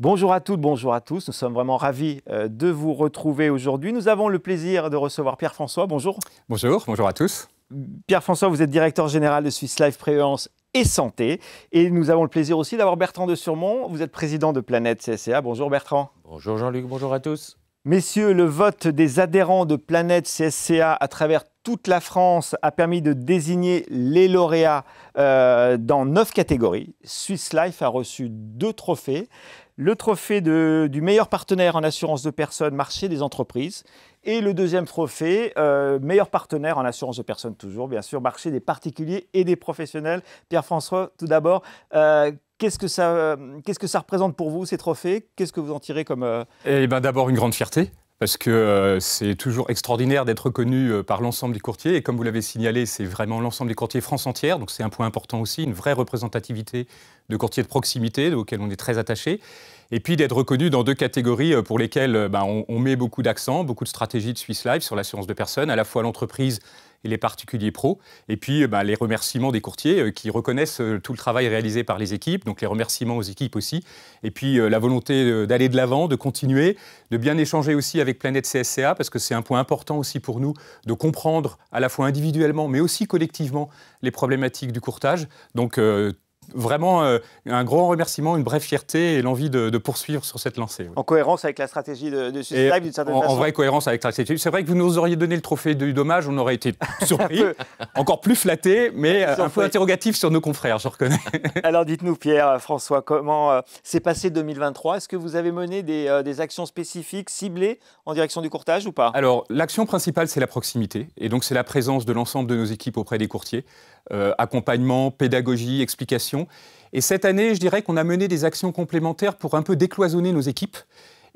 Bonjour à toutes, bonjour à tous. Nous sommes vraiment ravis de vous retrouver aujourd'hui. Nous avons le plaisir de recevoir Pierre-François. Bonjour. Bonjour, bonjour à tous. Pierre-François, vous êtes directeur général de Swiss Life Prévoyance et Santé. Et nous avons le plaisir aussi d'avoir Bertrand de Surmont. Vous êtes président de Planète CSCA. Bonjour Bertrand. Bonjour Jean-Luc, bonjour à tous. Messieurs, le vote des adhérents de Planète CSCA à travers toute la France a permis de désigner les lauréats dans 9 catégories. Swiss Life a reçu 2 trophées. Le trophée du meilleur partenaire en assurance de personnes, marché des entreprises. Et le deuxième trophée, meilleur partenaire en assurance de personnes, toujours bien sûr, marché des particuliers et des professionnels. Pierre-François, tout d'abord, qu'est-ce que ça représente pour vous, ces trophées? Qu'est-ce que vous en tirez comme... Eh bien, d'abord, une grande fierté, parce que c'est toujours extraordinaire d'être reconnu par l'ensemble des courtiers. Et comme vous l'avez signalé, c'est vraiment l'ensemble des courtiers France entière. Donc c'est un point important aussi, une vraie représentativité de courtiers de proximité, auxquels on est très attaché. Et puis d'être reconnu dans 2 catégories pour lesquelles on met beaucoup d'accent, beaucoup de stratégies de Swiss Life sur l'assurance de personnes, à la fois l'entreprise et les particuliers pros. Et puis les remerciements des courtiers qui reconnaissent tout le travail réalisé par les équipes, donc les remerciements aux équipes aussi. Et puis la volonté d'aller de l'avant, de continuer, de bien échanger aussi avec Planète CSCA, parce que c'est un point important aussi pour nous de comprendre à la fois individuellement, mais aussi collectivement les problématiques du courtage. Donc vraiment un grand remerciement, une vraie fierté et l'envie de poursuivre sur cette lancée. Oui. En cohérence avec la stratégie de Swiss Life, d'une certaine façon. En vraie cohérence avec la stratégie. C'est vrai que vous nous auriez donné le trophée du dommage, on aurait été surpris, encore plus flatté, mais un peu interrogatif sur nos confrères, je reconnais. Alors dites-nous Pierre-François, comment s'est passé 2023? Est-ce que vous avez mené des actions spécifiques, ciblées en direction du courtage ou pas? Alors l'action principale, c'est la proximité, et donc c'est la présence de l'ensemble de nos équipes auprès des courtiers. Accompagnement, pédagogie, explication. Et cette année, je dirais qu'on a mené des actions complémentaires pour un peu décloisonner nos équipes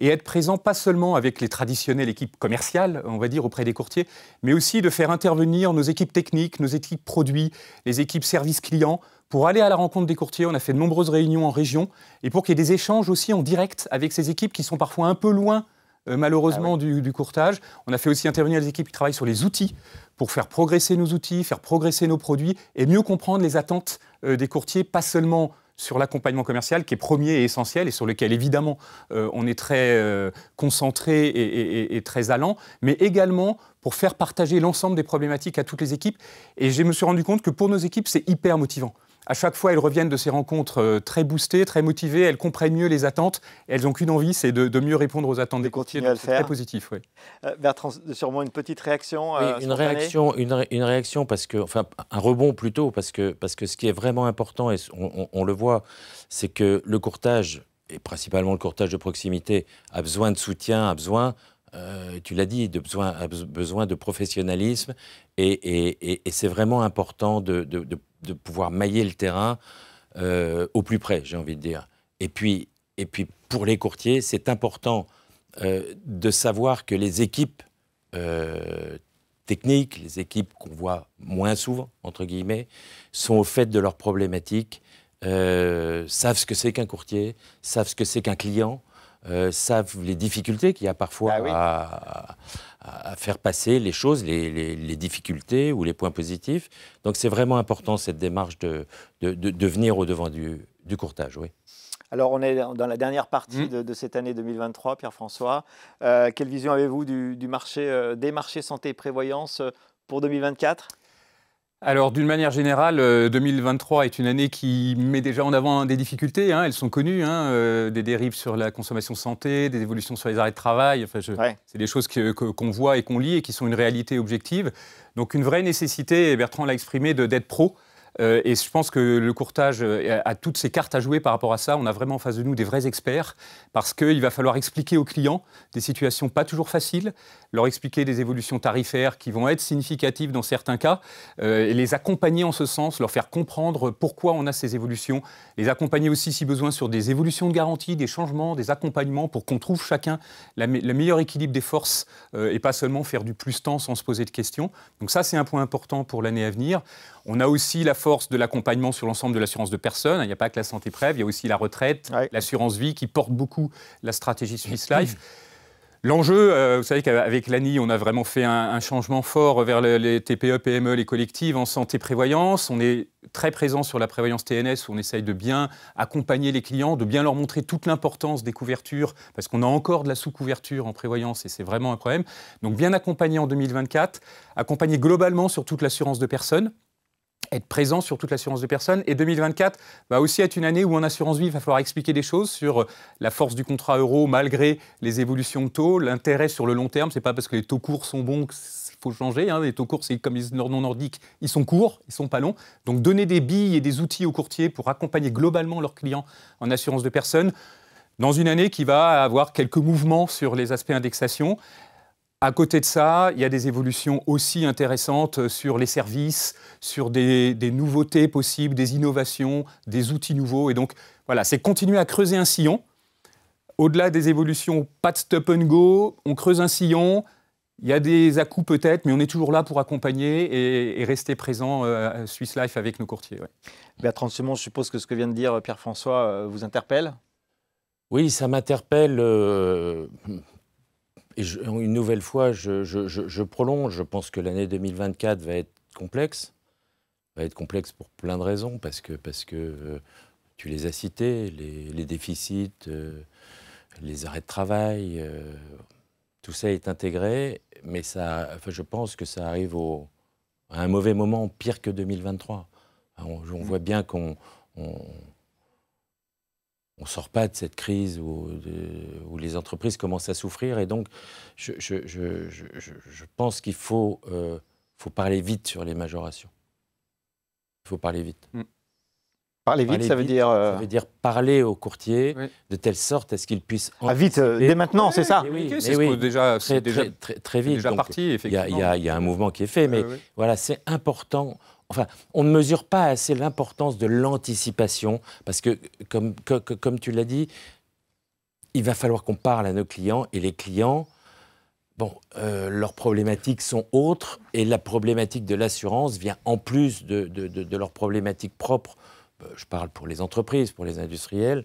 et être présent pas seulement avec les traditionnelles équipes commerciales, on va dire, auprès des courtiers, mais aussi de faire intervenir nos équipes techniques, nos équipes produits, les équipes service clients, pour aller à la rencontre des courtiers. On a fait de nombreuses réunions en région et pour qu'il y ait des échanges aussi en direct avec ces équipes qui sont parfois un peu loin malheureusement du courtage. On a fait aussi intervenir les équipes qui travaillent sur les outils pour faire progresser nos outils, faire progresser nos produits et mieux comprendre les attentes des courtiers, pas seulement sur l'accompagnement commercial qui est premier et essentiel et sur lequel évidemment on est très concentré et très allant, mais également pour faire partager l'ensemble des problématiques à toutes les équipes. Et je me suis rendu compte que pour nos équipes, c'est hyper motivant. À chaque fois, elles reviennent de ces rencontres très boostées, très motivées, elles comprennent mieux les attentes, et elles n'ont qu'une envie, c'est de mieux répondre aux attentes des courtiers. C'est très positif. Oui. Bertrand, sûrement une petite réaction. Oui, une réaction parce que, enfin, un rebond plutôt, parce que ce qui est vraiment important, et on le voit, c'est que le courtage, et principalement le courtage de proximité, a besoin de soutien, a besoin, tu l'as dit, a besoin de professionnalisme, et c'est vraiment important de pouvoir mailler le terrain au plus près, j'ai envie de dire. Et puis pour les courtiers, c'est important de savoir que les équipes techniques, les équipes qu'on voit moins souvent, entre guillemets, sont au fait de leurs problématiques, savent ce que c'est qu'un courtier, savent ce que c'est qu'un client, savent les difficultés qu'il y a parfois à faire passer les choses, les difficultés ou les points positifs. Donc c'est vraiment important cette démarche de venir au-devant du courtage. Oui. Alors on est dans la dernière partie de cette année 2023, Pierre-François. Quelle vision avez-vous des marchés santé et prévoyance pour 2024 ? Alors, d'une manière générale, 2023 est une année qui met déjà en avant des difficultés. Elles sont connues, des dérives sur la consommation santé, des évolutions sur les arrêts de travail. Enfin, c'est des choses qu'on voit et qu'on lit et qui sont une réalité objective. Donc, une vraie nécessité, et Bertrand l'a exprimé, d'être pro. Et je pense que le courtage a toutes ses cartes à jouer par rapport à ça. On a vraiment en face de nous des vrais experts parce qu'il va falloir expliquer aux clients des situations pas toujours faciles, leur expliquer des évolutions tarifaires qui vont être significatives dans certains cas, et les accompagner en ce sens, leur faire comprendre pourquoi on a ces évolutions, les accompagner aussi si besoin sur des évolutions de garantie, des changements, des accompagnements pour qu'on trouve chacun le meilleur équilibre des forces et pas seulement faire du plus-temps sans se poser de questions. Donc ça, c'est un point important pour l'année à venir. On a aussi la force de l'accompagnement sur l'ensemble de l'assurance de personnes. Il n'y a pas que la santé prév, il y a aussi la retraite, l'assurance vie qui porte beaucoup la stratégie Swiss Life. L'enjeu, vous savez qu'avec l'ANI, on a vraiment fait un changement fort vers les TPE, PME, les collectives en santé prévoyance. On est très présent sur la prévoyance TNS, où on essaye de bien accompagner les clients, de bien leur montrer toute l'importance des couvertures, parce qu'on a encore de la sous-couverture en prévoyance et c'est vraiment un problème. Donc bien accompagner en 2024, accompagner globalement sur toute l'assurance de personnes, être présent sur toute l'assurance de personnes. Et 2024 va aussi être une année où en assurance vie, il va falloir expliquer des choses sur la force du contrat euro malgré les évolutions de taux, l'intérêt sur le long terme. Ce n'est pas parce que les taux courts sont bons qu'il faut changer. Les taux courts, c'est comme les non-nordiques, ils sont courts, ils ne sont pas longs. Donc donner des billes et des outils aux courtiers pour accompagner globalement leurs clients en assurance de personnes dans une année qui va avoir quelques mouvements sur les aspects indexation. À côté de ça, il y a des évolutions aussi intéressantes sur les services, sur des nouveautés possibles, des innovations, des outils nouveaux. Et donc, voilà, c'est continuer à creuser un sillon. Au-delà des évolutions, pas de stop and go, on creuse un sillon. Il y a des à-coups peut-être, mais on est toujours là pour accompagner et rester présent à Swiss Life avec nos courtiers. Ouais. Bertrand de Semon, je suppose que ce que vient de dire Pierre-François vous interpelle ? Oui, ça m'interpelle. Et une nouvelle fois, je prolonge. Je pense que l'année 2024 va être complexe. Va être complexe pour plein de raisons, parce que tu les as cités, les déficits, les arrêts de travail, tout ça est intégré, mais je pense que ça arrive à un mauvais moment, pire que 2023. On voit bien qu'on ne sort pas de cette crise où les entreprises commencent à souffrir. Et donc, je pense qu'il faut parler vite sur les majorations. Il faut parler vite. Parler vite, ça veut dire... Ça veut dire parler aux courtiers de telle sorte à ce qu'ils puissent... vite, dès maintenant, c'est ça. C'est déjà très vite. Déjà parti, effectivement. Il y a un mouvement qui est fait, mais voilà, c'est important... Enfin, on ne mesure pas assez l'importance de l'anticipation, parce que, comme tu l'as dit, il va falloir qu'on parle à nos clients, et les clients, leurs problématiques sont autres, et la problématique de l'assurance vient en plus de leurs problématiques propres. Je parle pour les entreprises, pour les industriels,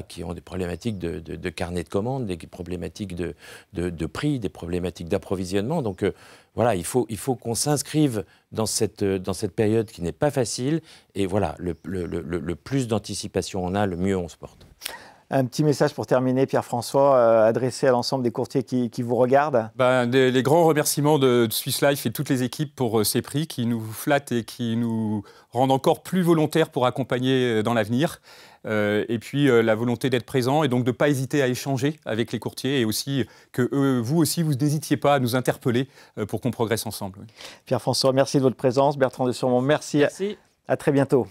qui ont des problématiques de carnet de commandes, des problématiques de prix, des problématiques d'approvisionnement. Donc voilà, il faut qu'on s'inscrive dans cette période qui n'est pas facile. Et voilà, le plus d'anticipation on a, le mieux on se porte. Un petit message pour terminer, Pierre-François, adressé à l'ensemble des courtiers qui vous regardent. Les grands remerciements de Swiss Life et toutes les équipes pour ces prix qui nous flattent et qui nous rendent encore plus volontaires pour accompagner dans l'avenir. Et puis la volonté d'être présent et donc de ne pas hésiter à échanger avec les courtiers et aussi que vous aussi, vous n'hésitiez pas à nous interpeller pour qu'on progresse ensemble. Pierre-François, merci de votre présence. Bertrand de Semon, merci. À très bientôt.